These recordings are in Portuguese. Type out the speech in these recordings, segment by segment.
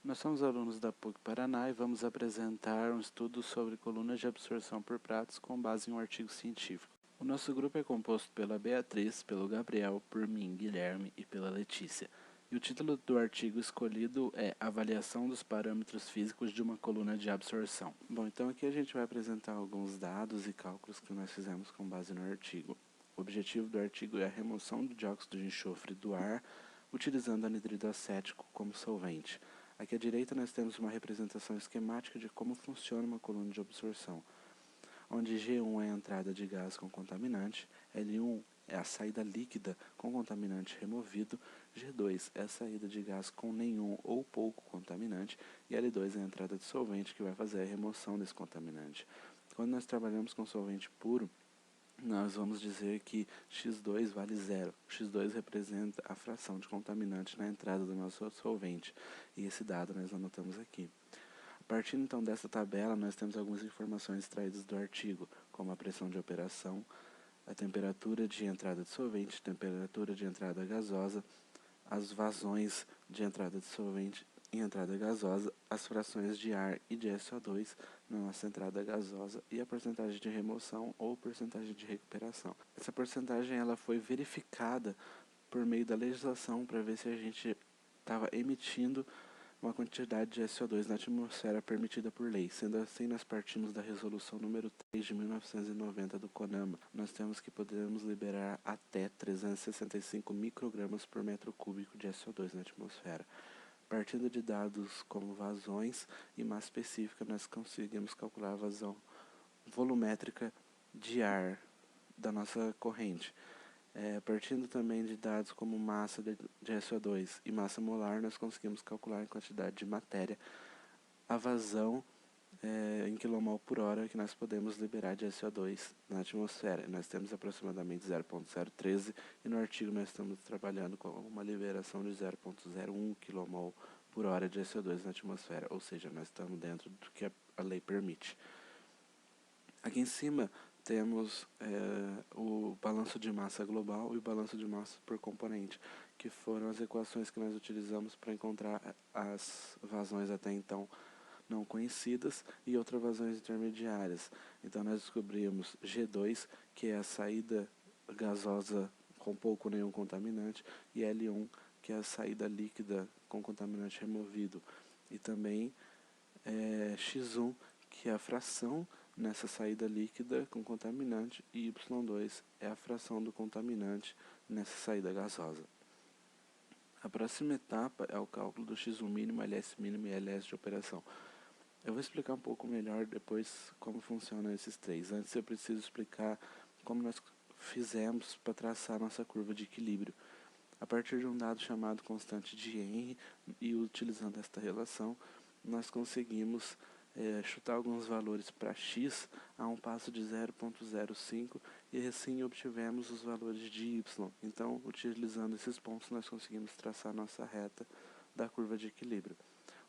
Nós somos alunos da PUC Paraná e vamos apresentar um estudo sobre colunas de absorção por pratos com base em um artigo científico. O nosso grupo é composto pela Beatriz, pelo Gabriel, por mim, Guilherme e pela Letícia. E o título do artigo escolhido é Avaliação dos parâmetros físicos de uma coluna de absorção. Bom, então aqui a gente vai apresentar alguns dados e cálculos que nós fizemos com base no artigo. O objetivo do artigo é a remoção do dióxido de enxofre do ar utilizando anidrido acético como solvente. Aqui à direita nós temos uma representação esquemática de como funciona uma coluna de absorção, onde G1 é a entrada de gás com contaminante, L1 é a saída líquida com contaminante removido, G2 é a saída de gás com nenhum ou pouco contaminante e L2 é a entrada de solvente que vai fazer a remoção desse contaminante. Quando nós trabalhamos com solvente puro, nós vamos dizer que X2 vale zero. X2 representa a fração de contaminante na entrada do nosso solvente. E esse dado nós anotamos aqui. Partindo então dessa tabela, nós temos algumas informações extraídas do artigo, como a pressão de operação, a temperatura de entrada de solvente, temperatura de entrada gasosa, as vazões de entrada de solvente em entrada gasosa, as frações de ar e de SO2 na nossa entrada gasosa e a porcentagem de remoção ou porcentagem de recuperação. Essa porcentagem ela foi verificada por meio da legislação para ver se a gente estava emitindo uma quantidade de SO2 na atmosfera permitida por lei. Sendo assim, nós partimos da resolução número 3 de 1990 do CONAMA. Nós temos que podemos liberar até 365 microgramas por metro cúbico de SO2 na atmosfera. Partindo de dados como vazões e massa específica, nós conseguimos calcular a vazão volumétrica de ar da nossa corrente. Partindo também de dados como massa de SO2 e massa molar, nós conseguimos calcular em quantidade de matéria a vazão em kmol por hora que nós podemos liberar de SO2 na atmosfera. Nós temos aproximadamente 0,013 e no artigo nós estamos trabalhando com uma liberação de 0,01 kmol por hora de SO2 na atmosfera, ou seja, nós estamos dentro do que a lei permite. Aqui em cima temos o balanço de massa global e o balanço de massa por componente, que foram as equações que nós utilizamos para encontrar as vazões até então não conhecidas e outras vazões intermediárias. Então nós descobrimos G2, que é a saída gasosa com pouco ou nenhum contaminante, e L1, que é a saída líquida com contaminante removido. E também X1, que é a fração nessa saída líquida com contaminante, e Y2 é a fração do contaminante nessa saída gasosa. A próxima etapa é o cálculo do X1 mínimo, LS mínimo e LS de operação. Eu vou explicar um pouco melhor depois como funcionam esses três. Antes eu preciso explicar como nós fizemos para traçar nossa curva de equilíbrio. A partir de um dado chamado constante de Henry e utilizando esta relação, nós conseguimos chutar alguns valores para x a um passo de 0,05 e assim obtivemos os valores de y. Então, utilizando esses pontos, nós conseguimos traçar nossa reta da curva de equilíbrio.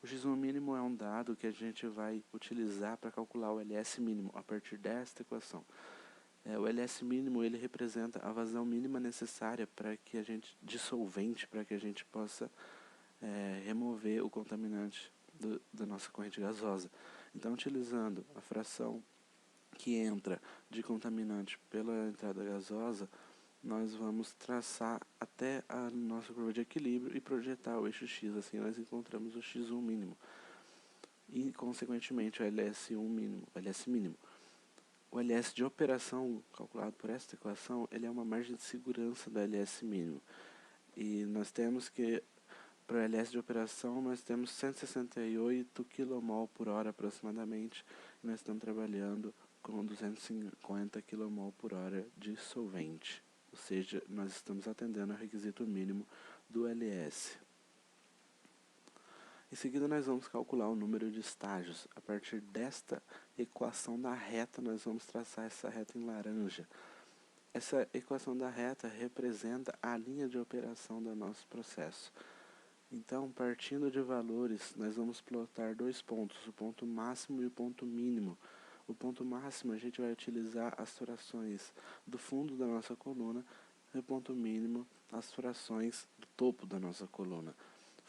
O X1 mínimo é um dado que a gente vai utilizar para calcular o LS mínimo a partir desta equação. O LS mínimo ele representa a vazão mínima necessária para que a gente dissolvente, para que a gente possa remover o contaminante da nossa corrente gasosa. Então, utilizando a fração que entra de contaminante pela entrada gasosa, nós vamos traçar até a nossa curva de equilíbrio e projetar o eixo X, assim nós encontramos o X1 mínimo e, consequentemente, o LS1 mínimo, o LS mínimo. O LS de operação, calculado por esta equação, ele é uma margem de segurança do LS mínimo. E nós temos que, para o LS de operação, nós temos 168 kmol por hora aproximadamente, e nós estamos trabalhando com 250 kmol por hora de solvente. Ou seja, nós estamos atendendo ao requisito mínimo do LS. Em seguida, nós vamos calcular o número de estágios. A partir desta equação da reta, nós vamos traçar essa reta em laranja. Essa equação da reta representa a linha de operação do nosso processo. Então, partindo de valores, nós vamos plotar dois pontos, o ponto máximo e o ponto mínimo. O ponto máximo a gente vai utilizar as frações do fundo da nossa coluna e o ponto mínimo as frações do topo da nossa coluna.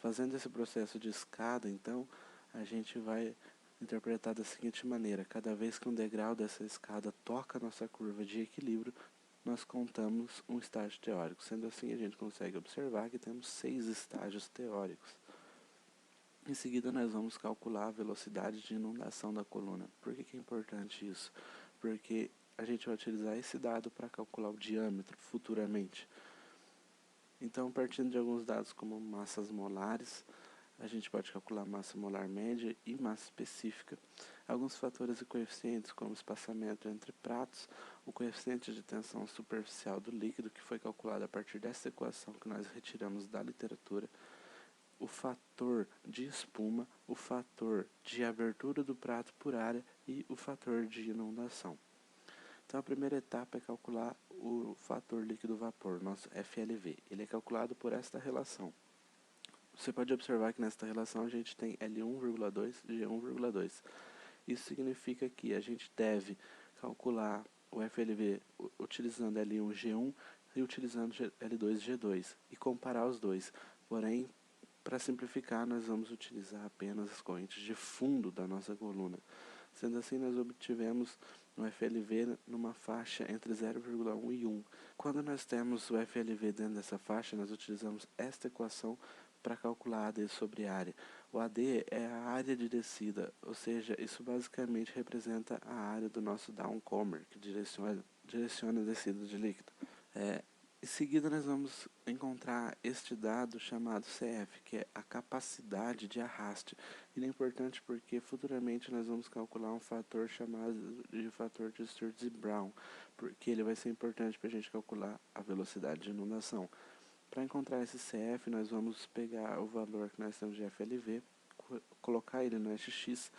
Fazendo esse processo de escada, então, a gente vai interpretar da seguinte maneira: cada vez que um degrau dessa escada toca a nossa curva de equilíbrio, nós contamos um estágio teórico. Sendo assim, a gente consegue observar que temos 6 estágios teóricos. Em seguida, nós vamos calcular a velocidade de inundação da coluna. Por que é importante isso? Porque a gente vai utilizar esse dado para calcular o diâmetro futuramente. Então, partindo de alguns dados como massas molares, a gente pode calcular massa molar média e massa específica. Alguns fatores e coeficientes, como espaçamento entre pratos, o coeficiente de tensão superficial do líquido, que foi calculado a partir dessa equação que nós retiramos da literatura, o fator de espuma, o fator de abertura do prato por área e o fator de inundação. Então, a primeira etapa é calcular o fator líquido-vapor, nosso FLV. Ele é calculado por esta relação. Você pode observar que nesta relação a gente tem L1,2 e G1,2. Isso significa que a gente deve calcular o FLV utilizando L1G1 e utilizando L2G2 e comparar os dois. Porém, para simplificar, nós vamos utilizar apenas as correntes de fundo da nossa coluna. Sendo assim, nós obtivemos um FLV numa faixa entre 0,1 e 1. Quando nós temos o FLV dentro dessa faixa, nós utilizamos esta equação para calcular AD sobre área. O AD é a área de descida, ou seja, isso basicamente representa a área do nosso downcomer, que direciona a descida de líquido. Em seguida, nós vamos encontrar este dado chamado CF, que é a capacidade de arraste. Ele é importante porque futuramente nós vamos calcular um fator chamado de fator de Sturz-Brown, porque ele vai ser importante para a gente calcular a velocidade de inundação. Para encontrar esse CF, nós vamos pegar o valor que nós temos de FLV, colocar ele no SX,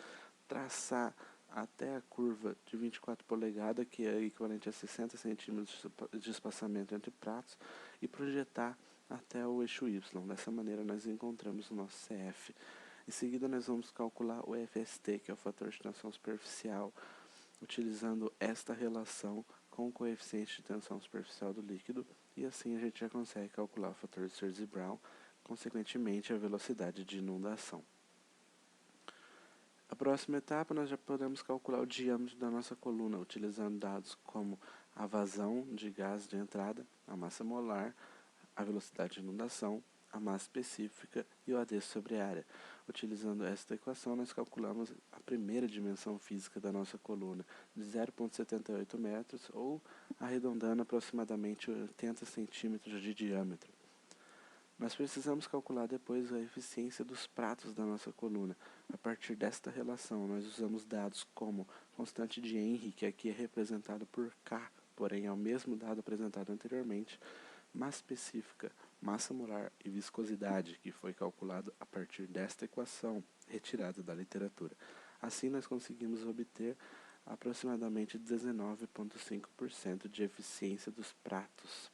traçar até a curva de 24 polegadas, que é equivalente a 60 centímetros de espaçamento entre pratos, e projetar até o eixo Y. Dessa maneira, nós encontramos o nosso CF. Em seguida, nós vamos calcular o FST, que é o fator de tensão superficial, utilizando esta relação com o coeficiente de tensão superficial do líquido, e assim a gente já consegue calcular o fator de Sturz-Brown, consequentemente a velocidade de inundação. A próxima etapa, nós já podemos calcular o diâmetro da nossa coluna, utilizando dados como a vazão de gás de entrada, a massa molar, a velocidade de inundação, a massa específica e o AD sobre a área. Utilizando esta equação, nós calculamos a primeira dimensão física da nossa coluna, de 0,78 metros, ou arredondando aproximadamente 80 centímetros de diâmetro. Nós precisamos calcular depois a eficiência dos pratos da nossa coluna. A partir desta relação, nós usamos dados como constante de Henry, que aqui é representado por K, porém é o mesmo dado apresentado anteriormente, massa específica, massa molar e viscosidade, que foi calculado a partir desta equação retirada da literatura. Assim, nós conseguimos obter aproximadamente 19,5% de eficiência dos pratos.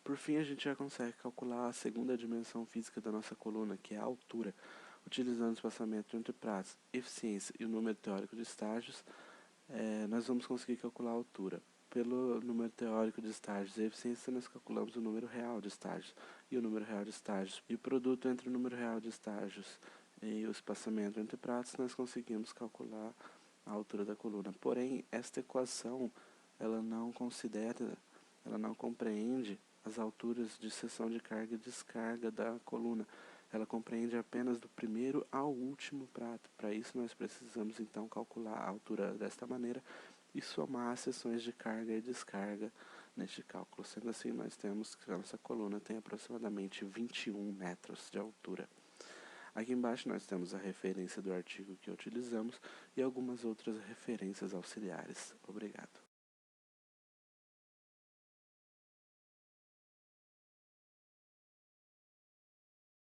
Por fim, a gente já consegue calcular a segunda dimensão física da nossa coluna, que é a altura. Utilizando o espaçamento entre pratos, eficiência e o número teórico de estágios, nós vamos conseguir calcular a altura. Pelo número teórico de estágios e eficiência, nós calculamos o número real de estágios e o número real de estágios. E o produto entre o número real de estágios e o espaçamento entre pratos, nós conseguimos calcular a altura da coluna. Porém, esta equação, ela não compreende as alturas de seção de carga e descarga da coluna. Ela compreende apenas do primeiro ao último prato. Para isso, nós precisamos então calcular a altura desta maneira e somar as seções de carga e descarga neste cálculo. Sendo assim, nós temos que a nossa coluna tem aproximadamente 21 metros de altura. Aqui embaixo nós temos a referência do artigo que utilizamos e algumas outras referências auxiliares. Obrigado.